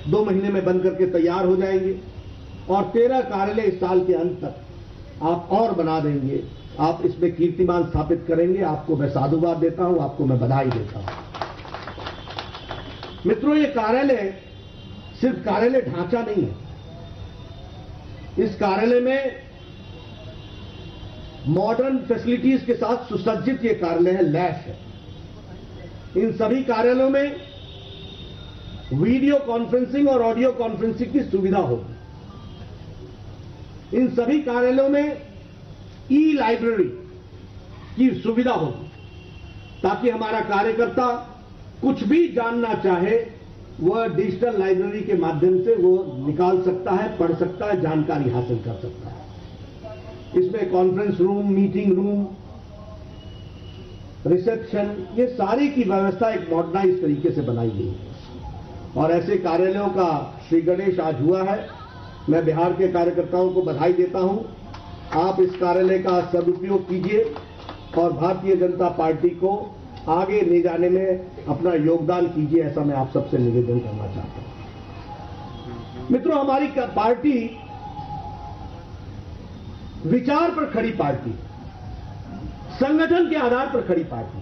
2 महीने में बन करके तैयार हो जाएंगे और 13 कार्यालय इस साल के अंत तक आप और बना देंगे। आप इसमें कीर्तिमान स्थापित करेंगे। आपको मैं साधुवाद देता हूं, आपको मैं बधाई देता हूं। मित्रों, ये कार्यालय सिर्फ कार्यालय ढांचा नहीं है। इस कार्यालय में मॉडर्न फैसिलिटीज के साथ सुसज्जित ये कार्यालय है, लैस है। इन सभी कार्यालयों में वीडियो कॉन्फ्रेंसिंग और ऑडियो कॉन्फ्रेंसिंग की सुविधा होगी। इन सभी कार्यालयों में ई लाइब्रेरी की सुविधा होगी ताकि हमारा कार्यकर्ता कुछ भी जानना चाहे वह डिजिटल लाइब्रेरी के माध्यम से वो निकाल सकता है, पढ़ सकता है, जानकारी हासिल कर सकता है। इसमें conference room, meeting room, reception, ये सारी की व्यवस्था एक मॉडर्नाइज तरीके से बनाई गई है और ऐसे कार्यालयों का श्री गणेश आज हुआ है। मैं बिहार के कार्यकर्ताओं को बधाई देता हूं। आप इस कार्यालय का सदुपयोग कीजिए और भारतीय जनता पार्टी को आगे ले जाने में अपना योगदान कीजिए, ऐसा मैं आप सबसे निवेदन करना चाहता हूं। मित्रों, हमारी पार्टी विचार पर खड़ी पार्टी, संगठन के आधार पर खड़ी पार्टी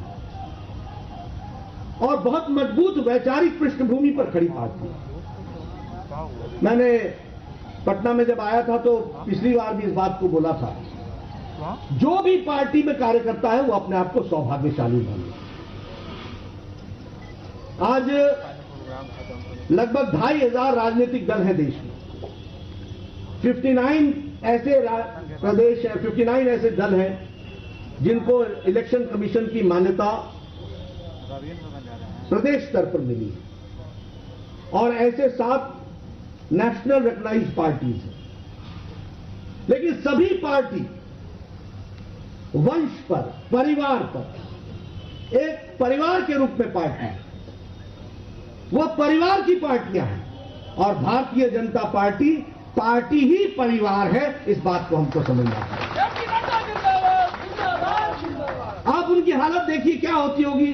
और बहुत मजबूत वैचारिक पृष्ठभूमि पर खड़ी पार्टी। मैंने पटना में जब आया था तो पिछली बार भी इस बात को बोला था, जो भी पार्टी में कार्यकर्ता है वो अपने आप को सौभाग्यशाली माने। आज लगभग 2500 राजनीतिक दल हैं देश में। 59 ऐसे प्रदेश हैं, 59 ऐसे दल हैं जिनको इलेक्शन कमीशन की मान्यता प्रदेश स्तर पर मिली है और ऐसे 7 नेशनल रिकॉग्नाइज्ड पार्टीज हैं। लेकिन सभी पार्टी वंश पर, परिवार पर, एक परिवार के रूप में पार्टी है। वह परिवार की पार्टियां हैं और भारतीय जनता पार्टी पार्टी ही परिवार है। इस बात को हमको समझना चाहिए। आप उनकी हालत देखिए क्या होती होगी,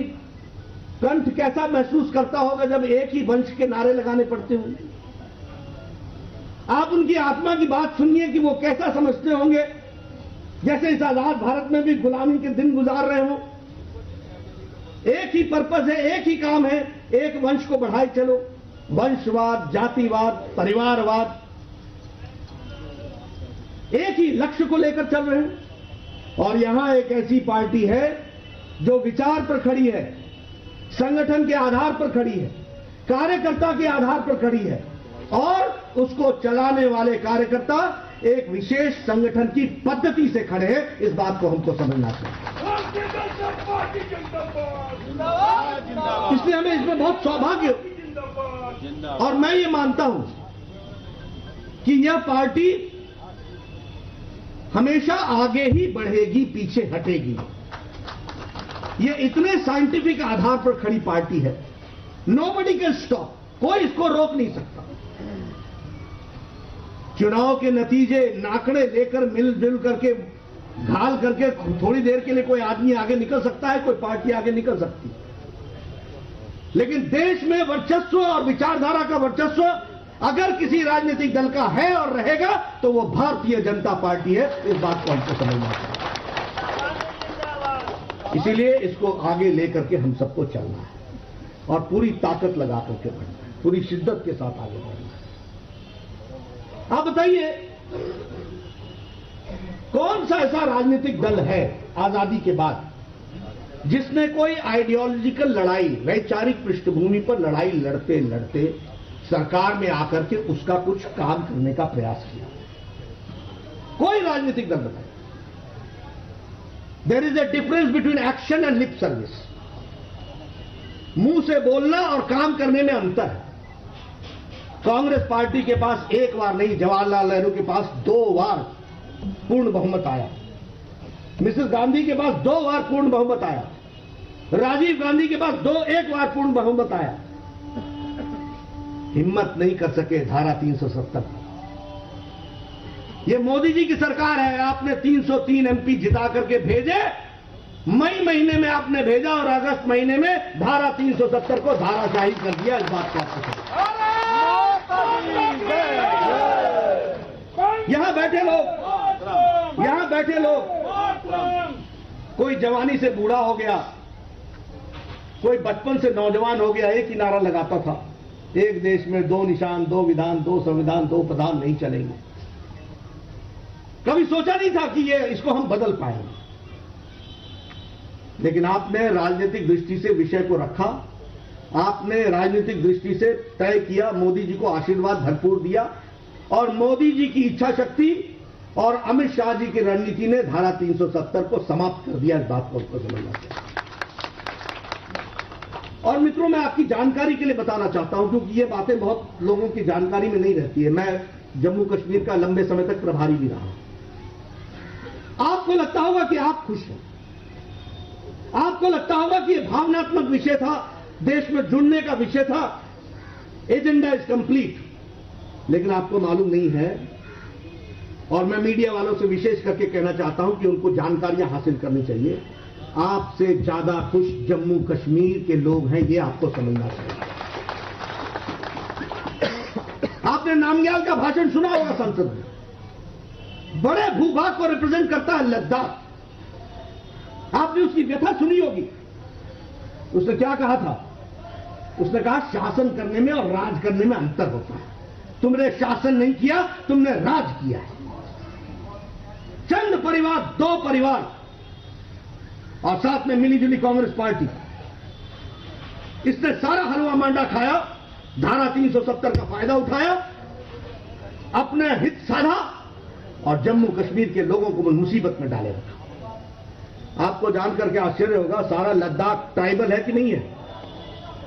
कंठ कैसा महसूस करता होगा जब एक ही वंश के नारे लगाने पड़ते होंगे। आप उनकी आत्मा की बात सुनिए कि वो कैसा समझते होंगे, जैसे इस आजाद भारत में भी गुलामी के दिन गुजार रहे हो। एक ही पर्पस है, एक ही काम है, एक वंश को बढ़ाए चलो। वंशवाद, जातिवाद, परिवारवाद, एक ही लक्ष्य को लेकर चल रहे हैं। और यहां एक ऐसी पार्टी है जो विचार पर खड़ी है, संगठन के आधार पर खड़ी है, कार्यकर्ता के आधार पर खड़ी है और उसको चलाने वाले कार्यकर्ता एक विशेष संगठन की पद्धति से खड़े हैं। इस बात को हमको समझना चाहिए। इसलिए हमें इसमें बहुत सौभाग्य और मैं ये मानता हूं कि यह पार्टी हमेशा आगे ही बढ़ेगी, पीछे हटेगी। यह इतने साइंटिफिक आधार पर खड़ी पार्टी है, नोबडी कैन स्टॉप, कोई इसको रोक नहीं सकता। चुनाव के नतीजे नाकड़े लेकर मिलजुल करके घाल करके थोड़ी देर के लिए कोई आदमी आगे निकल सकता है, कोई पार्टी आगे निकल सकती है, लेकिन देश में वर्चस्व और विचारधारा का वर्चस्व अगर किसी राजनीतिक दल का है और रहेगा तो वो भारतीय जनता पार्टी है। इस बात को हमको समझना चाहिए। इसीलिए इसको आगे लेकर के हम सबको चलना है और पूरी ताकत लगा करके बढ़ना है, पूरी शिद्दत के साथ आगे बढ़ना है। आप बताइए, कौन सा ऐसा राजनीतिक दल है आजादी के बाद जिसने कोई आइडियोलॉजिकल लड़ाई, वैचारिक पृष्ठभूमि पर लड़ाई लड़ते लड़ते सरकार में आकर के उसका कुछ काम करने का प्रयास किया? कोई राजनीतिक दल बताए। There is a difference between action and lip service. मुंह से बोलना और काम करने में अंतर है। कांग्रेस पार्टी के पास एक बार नहीं, जवाहरलाल नेहरू के पास 2 बार पूर्ण बहुमत आया, मिसेस गांधी के पास 2 बार पूर्ण बहुमत आया, राजीव गांधी के पास एक बार पूर्ण बहुमत आया। हिम्मत नहीं कर सके धारा 370। ये मोदी जी की सरकार है। आपने 303 एमपी जिता करके भेजे, मई महीने में आपने भेजा और अगस्त महीने में धारा 370 को धाराशाही कर दिया। इस बात को आपको यहां बैठे लोग कोई जवानी से बूढ़ा हो गया, कोई बचपन से नौजवान हो गया, एक ही नारा लगाता था, एक देश में दो निशान, दो विधान, दो संविधान, दो प्रधान नहीं चलेंगे। कभी सोचा नहीं था कि इसको हम बदल पाएंगे। लेकिन आपने राजनीतिक दृष्टि से विषय को रखा, आपने राजनीतिक दृष्टि से तय किया, मोदी जी को आशीर्वाद भरपूर दिया, और मोदी जी की इच्छा शक्ति और अमित शाह जी की रणनीति ने धारा 370 को समाप्त कर दिया। इस बात को आपको समझना चाहिए। और मित्रों, मैं आपकी जानकारी के लिए बताना चाहता हूं, क्योंकि ये बातें बहुत लोगों की जानकारी में नहीं रहती है। मैं जम्मू कश्मीर का लंबे समय तक प्रभारी भी रहा। आपको लगता होगा कि आप खुश हैं, आपको लगता होगा कि यह भावनात्मक विषय था, देश में जुड़ने का विषय था, एजेंडा इज कंप्लीट। लेकिन आपको मालूम नहीं है, और मैं मीडिया वालों से विशेष करके कहना चाहता हूं कि उनको जानकारियां हासिल करनी चाहिए। आपसे ज्यादा खुश जम्मू कश्मीर के लोग हैं, ये आपको समझना चाहिए। आपने नामग्याल का भाषण सुना होगा संसद में। बड़े भूभाग को रिप्रेजेंट करता है लद्दाख। आपने उसकी व्यथा सुनी होगी। उसने क्या कहा था? उसने कहा शासन करने में और राज करने में अंतर होता है। तुमने शासन नहीं किया, तुमने राज किया है। चंद परिवार, दो परिवार, और साथ में मिलीजुली कांग्रेस पार्टी, इसने सारा हलवा मांडा खाया, धारा 370 का फायदा उठाया, अपने हित साधा और जम्मू कश्मीर के लोगों को मुसीबत में डाले रखा। आपको जानकर के आश्चर्य होगा, सारा लद्दाख ट्राइबल है कि नहीं है?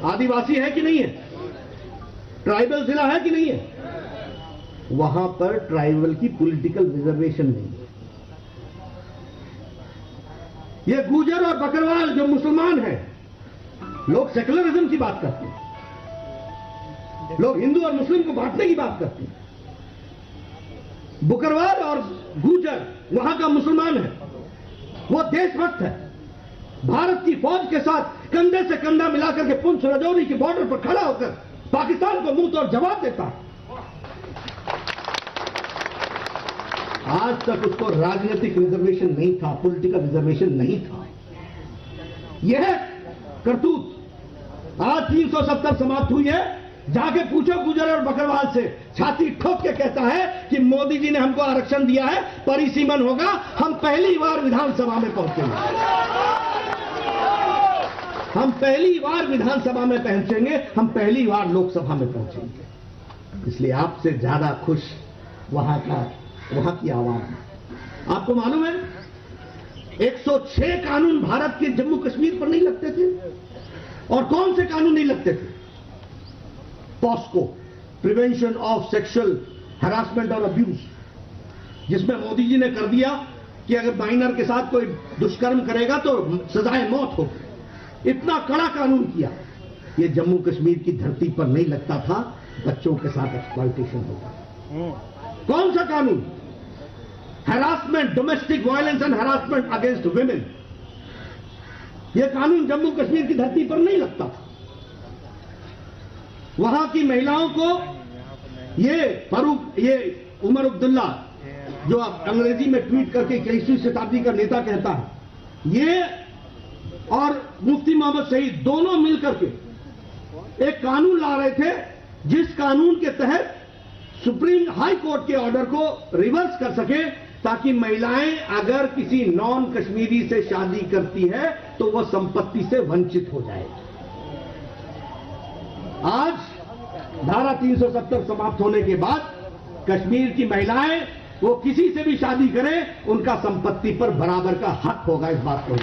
आदिवासी है कि नहीं है? ट्राइबल जिला है कि नहीं है? वहां पर ट्राइबल की पॉलिटिकल रिजर्वेशन नहीं है। ये गुर्जर और बकरवाल जो मुसलमान हैं, लोग सेकुलरिज्म की बात करते हैं, लोग हिंदू और मुस्लिम को बांटने की बात करते हैं। बकरवाल और गुर्जर वहां का मुसलमान है, वो देशभक्त है, भारत की फौज के साथ कंधे से कंधा मिलाकर के पुंछ रजौरी के बॉर्डर पर खड़ा होकर पाकिस्तान को मुंह तोड़ जवाब देता है। आज तक उसको राजनीतिक रिजर्वेशन नहीं था, पॉलिटिकल रिजर्वेशन नहीं था। यह करतूत आज 370 समाप्त हुई है। जाके पूछो गुर्जर और बकरवाल से, छाती ठोक के कहता है कि मोदी जी ने हमको आरक्षण दिया है, परिसीमन होगा, हम पहली बार विधानसभा में पहुंचेंगे, हम पहली बार विधानसभा में पहुंचेंगे, हम पहली बार लोकसभा में पहुंचेंगे। इसलिए आपसे ज्यादा खुश वहां की आवाज है। आपको मालूम है 106 कानून भारत के जम्मू कश्मीर पर नहीं लगते थे। और कौन से कानून नहीं लगते थे? POCSO, prevention of sexual harassment और अब्यूज, जिसमें मोदी जी ने कर दिया कि अगर माइनर के साथ कोई दुष्कर्म करेगा तो सजाए मौत होगी। इतना कड़ा कानून किया। ये जम्मू कश्मीर की धरती पर नहीं लगता था, बच्चों के साथ एक्सप्लॉयटेशन होता। कौन सा कानून? Harassment, domestic violence and harassment against women. यह कानून जम्मू कश्मीर की धरती पर नहीं लगता था। वहां की महिलाओं को ये उमर अब्दुल्ला, जो आप अंग्रेजी में ट्वीट करके 21वीं शताब्दी का नेता कहता है, ये और मुफ्ती मोहम्मद शहीद दोनों मिलकर के एक कानून ला रहे थे, जिस कानून के तहत सुप्रीम हाई कोर्ट के ऑर्डर को रिवर्स कर सके, ताकि महिलाएं अगर किसी नॉन कश्मीरी से शादी करती है तो वह संपत्ति से वंचित हो जाए। आज धारा 370 समाप्त होने के बाद कश्मीर की महिलाएं वो किसी से भी शादी करें, उनका संपत्ति पर बराबर का हक होगा। इस बात को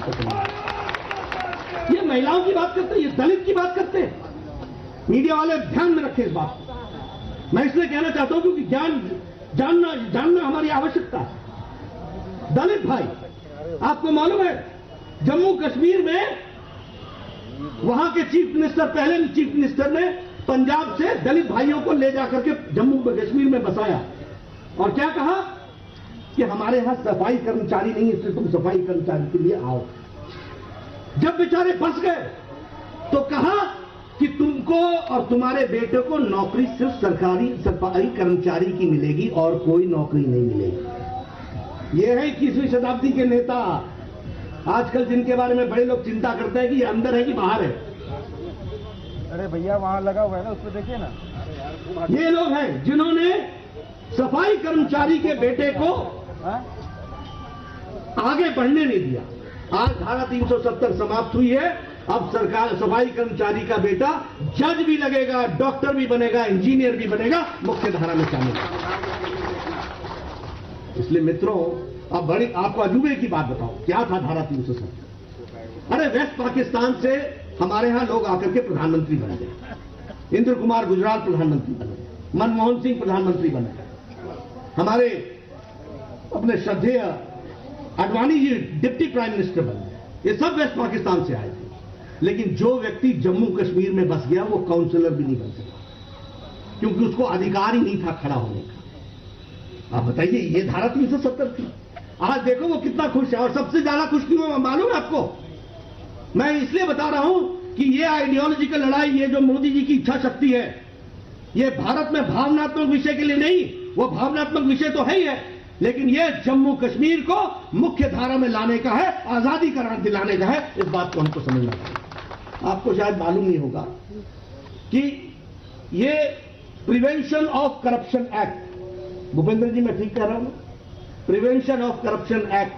ये महिलाओं की बात करते हैं, ये दलित की बात करते हैं। मीडिया वाले ध्यान में रखें इस बात को। मैं इसलिए कहना चाहता हूं क्योंकि जानना हमारी आवश्यकता है। दलित भाई, आपको मालूम है जम्मू कश्मीर में वहां के चीफ मिनिस्टर, पहले चीफ मिनिस्टर ने पंजाब से दलित भाइयों को ले जाकर के जम्मू कश्मीर में बसाया और क्या कहा कि हमारे यहां सफाई कर्मचारी नहीं है, इसलिए तुम सफाई कर्मचारी के लिए आओ। जब बेचारे फंस गए तो कहा कि तुमको और तुम्हारे बेटे को नौकरी सिर्फ सरकारी कर्मचारी की मिलेगी और कोई नौकरी नहीं मिलेगी। ये है 21वीं शताब्दी के नेता आजकल जिनके बारे में बड़े लोग चिंता करते हैं कि ये अंदर है कि बाहर है। अरे भैया वहां लगा हुआ है ना, उस पर देखिए ना। ये लोग हैं जिन्होंने सफाई कर्मचारी के बेटे को आगे बढ़ने नहीं दिया। आज धारा 370 समाप्त हुई है। अब सरकार सफाई कर्मचारी का बेटा जज भी लगेगा, डॉक्टर भी बनेगा, इंजीनियर भी बनेगा, मुख्य धारा में शामिल। इसलिए मित्रों, अब बड़ी आपको अजूबे की बात बताओ, क्या था धारा 370? अरे वेस्ट पाकिस्तान से हमारे यहां लोग आकर के प्रधानमंत्री बन गए। इंद्र कुमार गुजराल प्रधानमंत्री बने, मनमोहन सिंह प्रधानमंत्री बने, हमारे अपने श्रद्धेय Advani ji deputy prime minister बने। ये सब वेस्ट पाकिस्तान से आए थे। लेकिन जो व्यक्ति जम्मू कश्मीर में बस गया वो काउंसलर भी नहीं बन सका, क्योंकि उसको अधिकार ही नहीं था खड़ा होने का। आप बताइए, ये धारा 370 थी। आज देखो वो कितना खुश है। और सबसे ज्यादा खुश क्यों है मालूम है आपको? मैं इसलिए बता रहा हूं कि ये आइडियोलॉजिकल लड़ाई, ये जो मोदी जी की इच्छा शक्ति है, ये भारत में भावनात्मक विषय के लिए नहीं, वो भावनात्मक विषय तो है ही है, लेकिन ये जम्मू कश्मीर को मुख्य धारा में लाने का है, आजादी करार दिलाने का है। इस बात को हमको समझना चाहिए। आपको शायद मालूम नहीं होगा कि ये prevention of corruption act, Bhupendra ji मैं ठीक कह रहा हूं, प्रिवेंशन ऑफ करप्शन एक्ट,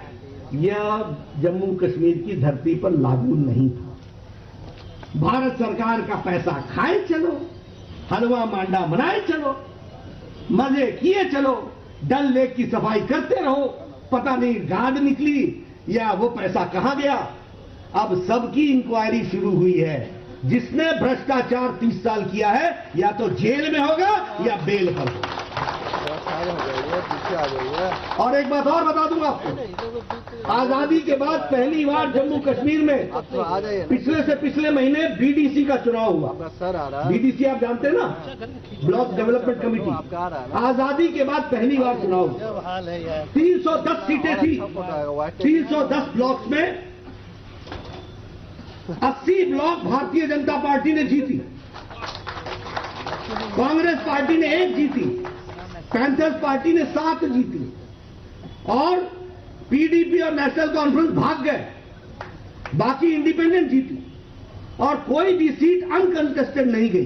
यह जम्मू कश्मीर की धरती पर लागू नहीं था। भारत सरकार का पैसा खाए चलो, हलवा मांडा बनाए चलो, मजे किए चलो, डल लेक की सफाई करते रहो, पता नहीं गाद निकली या वो पैसा कहां गया। अब सबकी इंक्वायरी शुरू हुई है। जिसने भ्रष्टाचार 30 साल किया है या तो जेल में होगा या बेल पर होगा। और एक बात और बता दूंगा आपको, आजादी के बाद पहली बार जम्मू कश्मीर में पिछले से पिछले महीने बीडीसी का चुनाव हुआ। बीडीसी आप जानते हैं ना, ब्लॉक डेवलपमेंट कमेटी। आजादी के बाद पहली बार चुनाव हुआ। 310 सीटें थी। 310 ब्लॉक्स में 80 ब्लॉक भारतीय जनता पार्टी ने जीती, कांग्रेस पार्टी ने 1 जीती, पैंथर्स पार्टी ने 7 जीती और पीडीपी और नेशनल कॉन्फ्रेंस भाग गए। बाकी इंडिपेंडेंट जीती और कोई भी सीट अनकंटेस्टेड नहीं गई।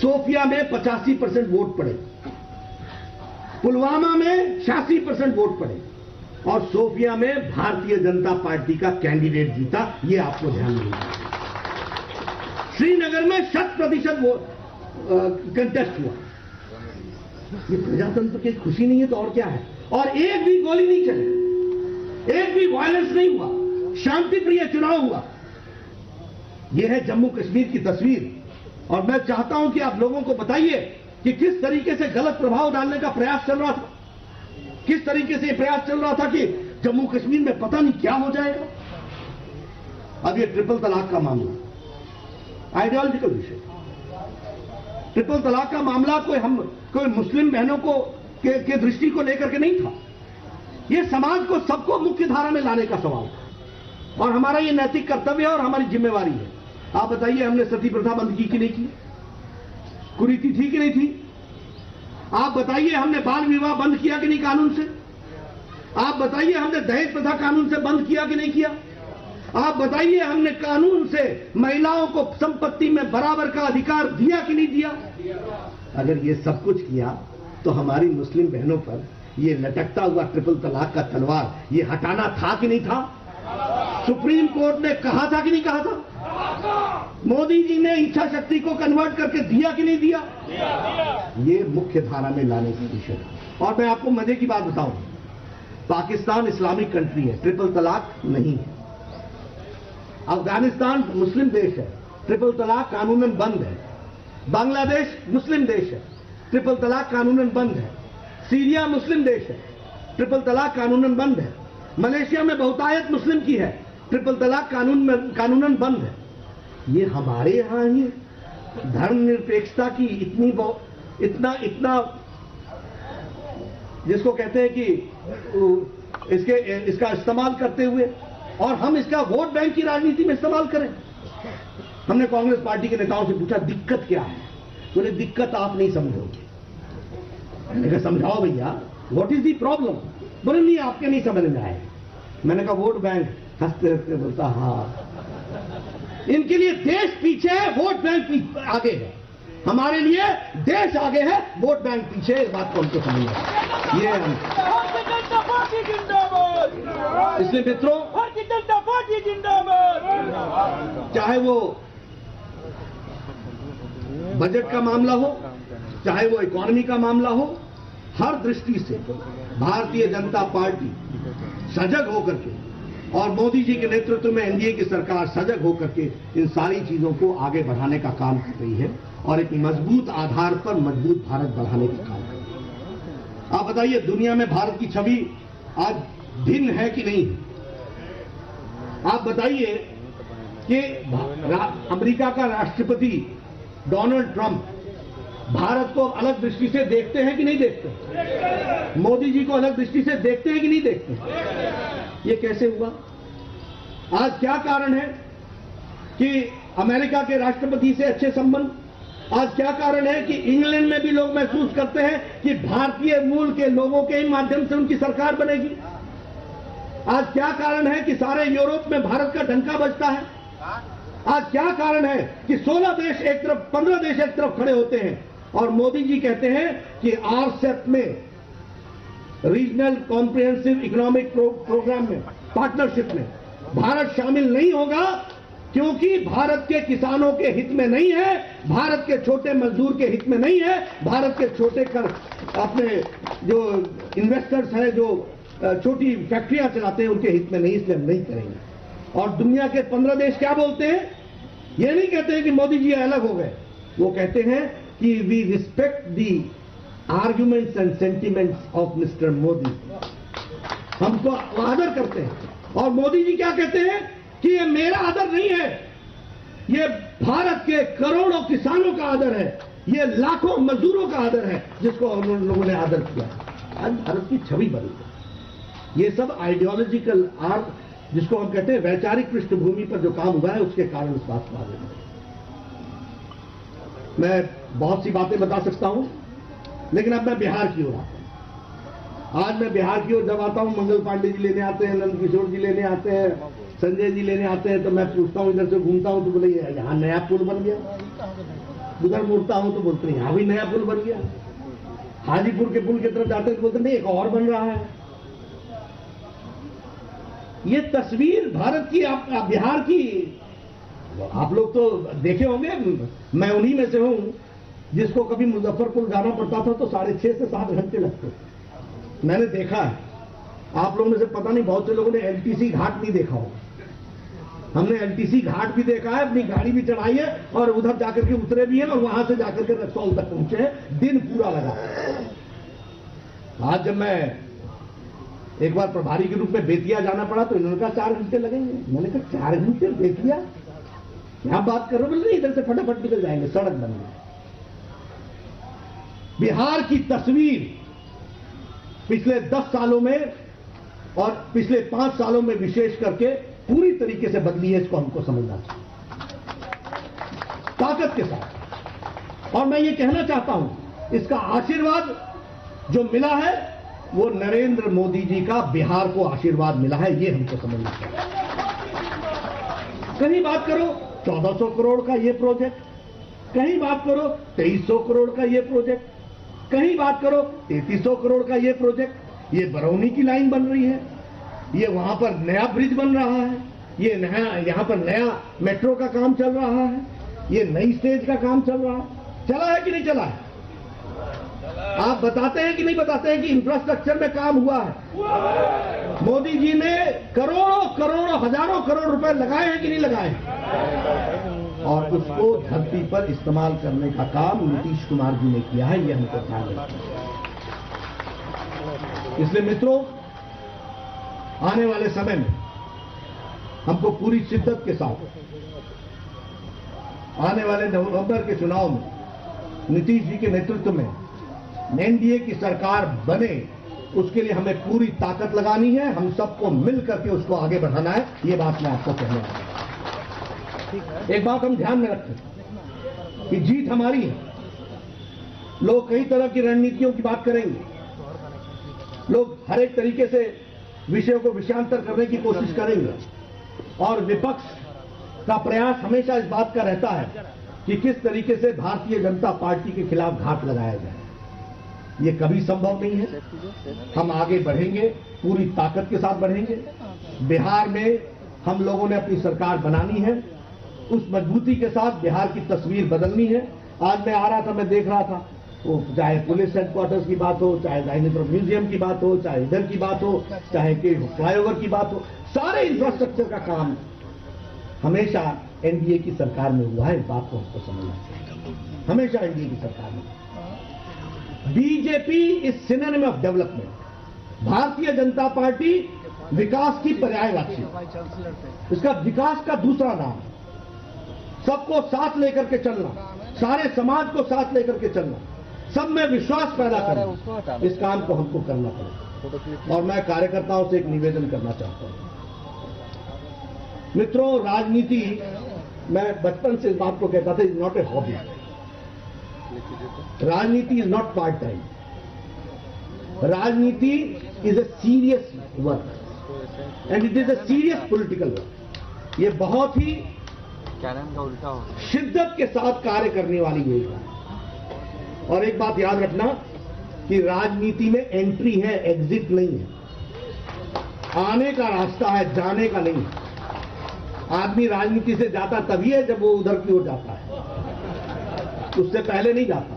सोफिया में 85% वोट पड़े, पुलवामा में 86% वोट पड़े और सोफिया में भारतीय जनता पार्टी का कैंडिडेट जीता। ये आपको ध्यान में रखना। श्रीनगर में 100% कंटेस्ट हुआ। ये प्रजातंत्र की खुशी नहीं है तो और क्या है? और एक भी गोली नहीं चली, एक भी वायलेंस नहीं हुआ, शांति प्रिय चुनाव हुआ। यह है जम्मू कश्मीर की तस्वीर। और मैं चाहता हूं कि आप लोगों को बताइए कि किस तरीके से गलत प्रभाव डालने का प्रयास चल रहा था, किस तरीके से प्रयास चल रहा था कि जम्मू कश्मीर में पता नहीं क्या हो जाएगा। अब ये ट्रिपल तलाक का मामला आइडियोलॉजिकल विषय। ट्रिपल तलाक का मामला कोई मुस्लिम बहनों को के दृष्टि को लेकर के नहीं था। ये समाज को सबको मुख्य धारा में लाने का सवाल था और हमारा ये नैतिक कर्तव्य है और हमारी जिम्मेवारी है। आप बताइए, हमने सती प्रथा बंद की कि नहीं की? कुरीति थी कि नहीं थी? आप बताइए, हमने बाल विवाह बंद किया कि नहीं कानून से? आप बताइए, हमने दहेज प्रथा कानून से बंद किया कि नहीं किया? आप बताइए, हमने कानून से महिलाओं को संपत्ति में बराबर का अधिकार दिया कि नहीं दिया? अगर ये सब कुछ किया तो हमारी मुस्लिम बहनों पर ये लटकता हुआ ट्रिपल तलाक का तलवार ये हटाना था कि नहीं था? सुप्रीम कोर्ट ने कहा था कि नहीं कहा था? मोदी जी ने इच्छा शक्ति को कन्वर्ट करके दिया कि नहीं दिया? ये मुख्य धारा में लाने की विषय है। और मैं आपको मजे की बात बताऊं, पाकिस्तान इस्लामिक कंट्री है, ट्रिपल तलाक नहीं है। अफगानिस्तान मुस्लिम देश है, ट्रिपल तलाक कानूनन बंद है। बांग्लादेश मुस्लिम देश है, ट्रिपल तलाक कानूनन बंद है। सीरिया मुस्लिम देश है, ट्रिपल तलाक कानूनन बंद है। मलेशिया में बहुतायत मुस्लिम की है, ट्रिपल तलाक कानूनन बंद है। ये हमारे यहां ही धर्मनिरपेक्षता की इतना जिसको कहते हैं कि इसका इस्तेमाल करते हुए और हम इसका वोट बैंक की राजनीति में इस्तेमाल करें। हमने कांग्रेस पार्टी के नेताओं से पूछा दिक्कत क्या है, बोले दिक्कत आप नहीं समझोगे। मैंने कहा समझाओ भैया, व्हाट इज दी प्रॉब्लम। बोले नहीं आपके नहीं समझ में आए। मैंने कहा वोट बैंक। हंसते हंसते बोलता हाँ, इनके लिए देश पीछे है, वोट बैंक आगे है। हमारे लिए देश आगे है, वोट बैंक पीछे है। इस बात को हमको समझना ये हम। इसलिए मित्रों, चाहे वो बजट का मामला हो, चाहे वो इकोनॉमी का मामला हो, हर दृष्टि से भारतीय जनता पार्टी सजग होकर के और मोदी जी के नेतृत्व में एनडीए की सरकार सजग होकर के इन सारी चीजों को आगे बढ़ाने का काम कर रही है और एक मजबूत आधार पर मजबूत भारत बढ़ाने का काम कर रही है। आप बताइए, दुनिया में भारत की छवि आज भिन्न है कि नहीं? आप बताइए कि अमेरिका का राष्ट्रपति डोनाल्ड ट्रंप भारत को अलग दृष्टि से देखते हैं कि नहीं देखते? मोदी जी को अलग दृष्टि से देखते हैं कि नहीं देखते? ये कैसे हुआ? आज क्या कारण है कि अमेरिका के राष्ट्रपति से अच्छे संबंध? आज क्या कारण है कि इंग्लैंड में भी लोग महसूस करते हैं कि भारतीय मूल के लोगों के ही माध्यम से उनकी सरकार बनेगी? आज क्या कारण है कि सारे यूरोप में भारत का डंका बजता है? आज क्या कारण है कि 16 देश एक तरफ, 15 देश एक तरफ खड़े होते हैं और मोदी जी कहते हैं कि आरसेप में, रीजनल कॉम्प्रिहेंसिव इकोनॉमिक प्रोग्राम में, पार्टनरशिप में भारत शामिल नहीं होगा क्योंकि भारत के किसानों के हित में नहीं है, भारत के छोटे मजदूर के हित में नहीं है, भारत के छोटे अपने जो इन्वेस्टर्स हैं, जो छोटी फैक्ट्रियां चलाते हैं, उनके हित में नहीं, इसलिए हम नहीं करेंगे। और दुनिया के 15 देश क्या बोलते हैं? ये नहीं कहते हैं कि मोदी जी अलग हो गए, वो कहते हैं कि we respect the arguments and sentiments of mister Modi. हम तो आदर करते हैं। और मोदी जी क्या कहते हैं कि ये मेरा आदर नहीं है, ये भारत के करोड़ों किसानों का आदर है, ये लाखों मजदूरों का आदर है जिसको उन लोगों ने आदर किया। आज भारत की छवि बदल गई। ये सब आइडियोलॉजिकल आर्ट, जिसको हम कहते हैं वैचारिक पृष्ठभूमि पर जो काम हुआ है, उसके कारण इस बात को आगे बढ़ा। मैं बहुत सी बातें बता सकता हूं, लेकिन अब मैं बिहार की ओर आता हूं। आज मैं बिहार की ओर जब आता हूं, मंगल पांडे जी लेने आते हैं, नंद किशोर जी लेने आते हैं, संजय जी लेने आते हैं, तो मैं पूछता हूं, इधर से घूमता हूं तो बोले यहां नया पुल बन गया। उधर मुड़ता हूं तो बोलते हैं यहां भी नया पुल बन गया। हाजीपुर के पुल की तरफ जाते हैं तो बोलते नहीं एक और बन रहा है। ये तस्वीर भारत की, बिहार की, आप लोग तो देखे होंगे, मैं उन्हीं में से हूं जिसको कभी मुजफ्फरपुर जाना पड़ता था तो 6.5 से 7 घंटे लगते थे। मैंने देखा है। आप लोगों में से पता नहीं, बहुत से लोगों ने एलटीसी घाट नहीं देखा होगा। हमने एलटीसी घाट भी देखा है, अपनी गाड़ी भी चढ़ाई है और उधर जाकर के उतरे भी हैं और वहां से जाकर के रक्सौल तक पहुंचे हैं। दिन पूरा लगा। आज जब मैं एक बार प्रभारी के रूप में बेतिया जाना पड़ा तो इन्होंने कहा 4 घंटे लगेंगे। मैंने कहा 4 घंटे बेतिया? क्या बात कर रहे हो? बोले नहीं, इधर से फटाफट निकल जाएंगे, सड़क बन गई। बिहार की तस्वीर पिछले 10 सालों में और पिछले 5 सालों में विशेष करके पूरी तरीके से बदली है। इसको हमको समझना चाहिए ताकत के साथ। और मैं ये कहना चाहता हूं, इसका आशीर्वाद जो मिला है वो नरेंद्र मोदी जी का बिहार को आशीर्वाद मिला है, ये हमको समझना चाहिए। कहीं बात करो 1400 करोड़ का ये प्रोजेक्ट, कहीं बात करो 2300 करोड़ का ये प्रोजेक्ट, कहीं बात करो 3300 करोड़ का ये प्रोजेक्ट। ये बरौनी की लाइन बन रही है, ये वहां पर नया ब्रिज बन रहा है, ये नया यहां पर नया मेट्रो का काम चल रहा है, ये नई स्टेज का काम चल रहा है। चला है कि नहीं चला है? आप बताते हैं कि नहीं बताते हैं कि इंफ्रास्ट्रक्चर में काम हुआ है? मोदी जी ने करोड़ों करोड़ों हजारों करोड़ रुपए लगाए हैं कि नहीं लगाए? और उसको धरती पर इस्तेमाल करने का काम नीतीश कुमार जी ने किया है, ये हमको ध्यान रखना है। इसलिए मित्रों, आने वाले समय में हमको पूरी शिद्दत के साथ आने वाले नवंबर के चुनाव में नीतीश जी के नेतृत्व में एनडीए की सरकार बने, उसके लिए हमें पूरी ताकत लगानी है। हम सबको मिल करके उसको आगे बढ़ाना है। ये बात मैं आपको कहने वाला हूं। एक बात हम ध्यान में रखें कि जीत हमारी है। लोग कई तरह की रणनीतियों की बात करेंगे, लोग हर एक तरीके से विषयों को विषयांतर करने की कोशिश करेंगे और विपक्ष का प्रयास हमेशा इस बात का रहता है कि किस तरीके से भारतीय जनता पार्टी के खिलाफ घात लगाया जाए। ये कभी संभव नहीं है। हम आगे बढ़ेंगे, पूरी ताकत के साथ बढ़ेंगे। बिहार में हम लोगों ने अपनी सरकार बनानी है, उस मजबूती के साथ बिहार की तस्वीर बदलनी है। आज मैं आ रहा था, मैं देख रहा था, वो चाहे पुलिस हेडक्वार्टर्स की बात हो, चाहे डायनासोर म्यूजियम की बात हो, चाहे इधर की बात हो, चाहे कि फ्लाईओवर की बात हो, सारे इंफ्रास्ट्रक्चर का काम हमेशा एनडीए की सरकार में हुआ है। इस बात को हमको समझना चाहिए, हमेशा एनडीए की सरकार में। BJP is synonym of development. Bharatiya Janata party विकास की पर्यायवाची, इसका विकास का दूसरा नाम। सबको साथ लेकर के चलना, सारे समाज को साथ लेकर के चलना, सब में विश्वास पैदा करना, इस काम को हमको करना पड़ेगा। और मैं कार्यकर्ताओं से एक निवेदन करना चाहता हूं। मित्रों, राजनीति, मैं बचपन से इस बात को कहता था, इज नॉट ए हॉबी। राजनीति इज नॉट पार्ट टाइम। राजनीति is a serious work and it is a serious political work. ये बहुत ही शिद्दत के साथ कार्य करने वाली योजना है। और एक बात याद रखना कि राजनीति में एंट्री है, एग्जिट नहीं है। आने का रास्ता है, जाने का नहीं है। आदमी राजनीति से जाता तभी है जब वो उधर की ओर जाता है, उससे पहले नहीं जाता।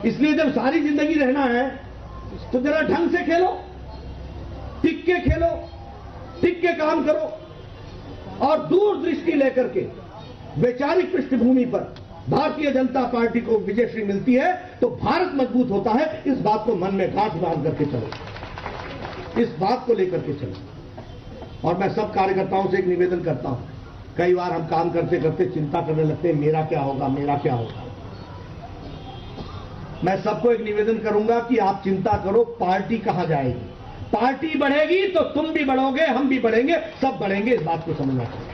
इसलिए जब सारी जिंदगी रहना है तो जरा ढंग से खेलो, टिक के खेलो, टिक के काम करो और दूरदृष्टि लेकर के वैचारिक पृष्ठभूमि पर भारतीय जनता पार्टी को विजयश्री मिलती है तो भारत मजबूत होता है। इस बात को मन में गांठ बांध करके चलो, इस बात को लेकर के चलो। और मैं सब कार्यकर्ताओं से एक निवेदन करता हूं, कई बार हम काम करते करते चिंता करने लगते हैं, मेरा क्या होगा, मेरा क्या होगा। मैं सबको एक निवेदन करूंगा कि आप चिंता करो, पार्टी कहां जाएगी। पार्टी बढ़ेगी तो तुम भी बढ़ोगे, हम भी बढ़ेंगे, सब बढ़ेंगे, इस बात को समझना चाहिए।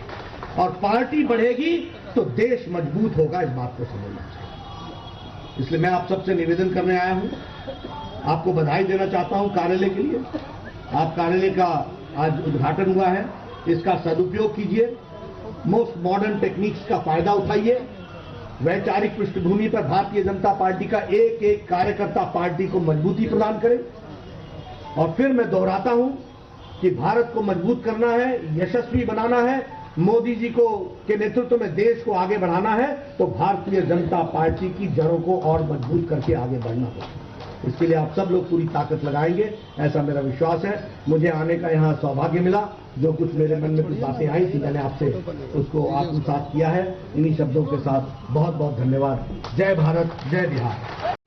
और पार्टी बढ़ेगी तो देश मजबूत होगा, इस बात को समझना चाहिए। इसलिए मैं आप सबसे निवेदन करने आया हूं, आपको बधाई देना चाहता हूं कार्यालय के लिए। आप कार्यालय का आज उद्घाटन हुआ है, इसका सदुपयोग कीजिए, मोस्ट मॉडर्न टेक्निक्स का फायदा उठाइए। वैचारिक पृष्ठभूमि पर भारतीय जनता पार्टी का एक एक कार्यकर्ता पार्टी को मजबूती प्रदान करे। और फिर मैं दोहराता हूं कि भारत को मजबूत करना है, यशस्वी बनाना है, मोदी जी को के नेतृत्व में देश को आगे बढ़ाना है तो भारतीय जनता पार्टी की जड़ों को और मजबूत करके आगे बढ़ना होगा। इसके लिए आप सब लोग पूरी ताकत लगाएंगे, ऐसा मेरा विश्वास है। मुझे आने का यहाँ सौभाग्य मिला, जो कुछ मेरे मन में कुछ बातें आई थी मैंने आपसे उसको आत्मसात किया है। इन्हीं शब्दों के साथ बहुत बहुत धन्यवाद। जय भारत, जय बिहार।